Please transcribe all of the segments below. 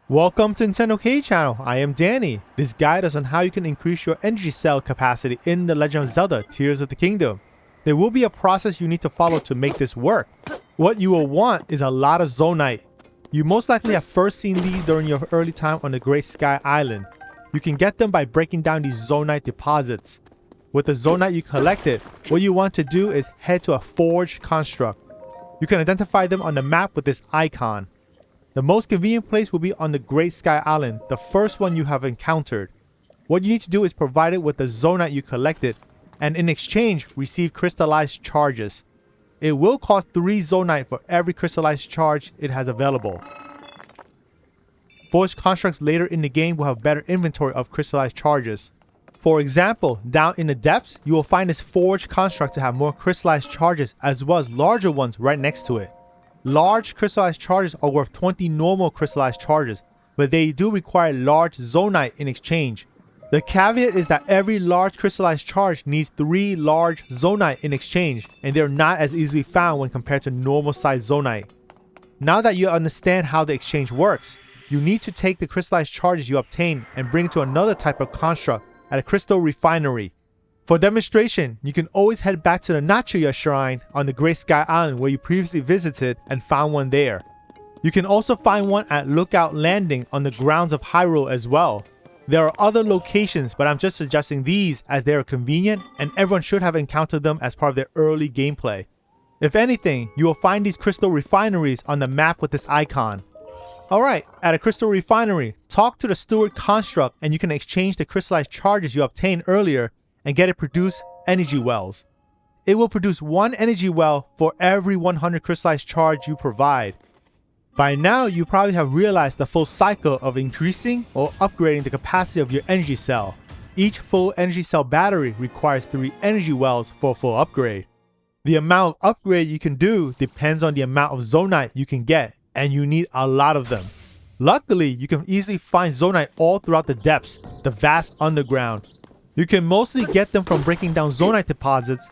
Welcome to Nintendo K channel, I am Danny. This guide is on how you can increase your energy cell capacity in The Legend of Zelda Tears of the Kingdom. There will be a process you need to follow to make this work. What you will want is a lot of Zonite. You most likely have first seen these during your early time on the Great Sky Island. You can get them by breaking down these Zonite deposits. With the Zonite you collected, what you want to do is head to a forged construct. You can identify them on the map with this icon. The most convenient place will be on the Great Sky Island, the first one you have encountered. What you need to do is provide it with the Zonite you collected, and in exchange, receive crystallized charges. It will cost 3 Zonite for every crystallized charge it has available. Forged constructs later in the game will have better inventory of crystallized charges. For example, down in the depths, you will find this forged construct to have more crystallized charges as well as larger ones right next to it. Large crystallized charges are worth 20 normal crystallized charges, but they do require large Zonite in exchange. The caveat is that every large crystallized charge needs 3 large Zonite in exchange, and they're not as easily found when compared to normal sized Zonite. Now that you understand how the exchange works, you need to take the crystallized charges you obtain and bring it to another type of construct at a crystal refinery. For demonstration, you can always head back to the Nachuya Shrine on the Great Sky Island where you previously visited and found one there. You can also find one at Lookout Landing on the grounds of Hyrule as well. There are other locations, but I'm just suggesting these as they are convenient and everyone should have encountered them as part of their early gameplay. If anything, you will find these crystal refineries on the map with this icon. Alright, at a crystal refinery, talk to the steward construct and you can exchange the crystallized charges you obtained earlier and get it produce energy wells. It will produce 1 energy well for every 100 crystallized charge you provide. By now, you probably have realized the full cycle of increasing or upgrading the capacity of your energy cell. Each full energy cell battery requires 3 energy wells for a full upgrade. The amount of upgrade you can do depends on the amount of Zonite you can get, and you need a lot of them. Luckily, you can easily find Zonite all throughout the depths, the vast underground. You can mostly get them from breaking down Zonite deposits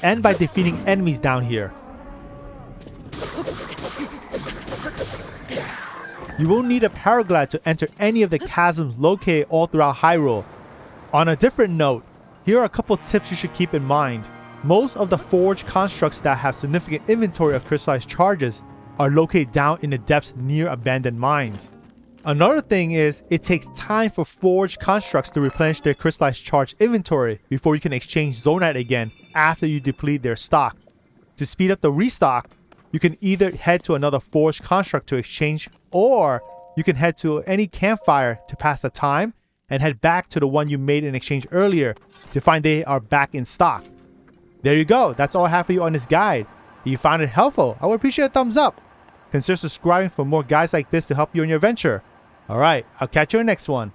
and by defeating enemies down here. You will need a paraglide to enter any of the chasms located all throughout Hyrule. On a different note, here are a couple tips you should keep in mind. Most of the forged constructs that have significant inventory of crystallized charges are located down in the depths near abandoned mines. Another thing is, it takes time for forged constructs to replenish their crystallized charge inventory before you can exchange Zonite again after you deplete their stock. To speed up the restock, you can either head to another forged construct to exchange, or you can head to any campfire to pass the time and head back to the one you made in exchange earlier to find they are back in stock. There you go, that's all I have for you on this guide. If you found it helpful, I would appreciate a thumbs up. Consider subscribing for more guides like this to help you in your venture. Alright, I'll catch you in the next one.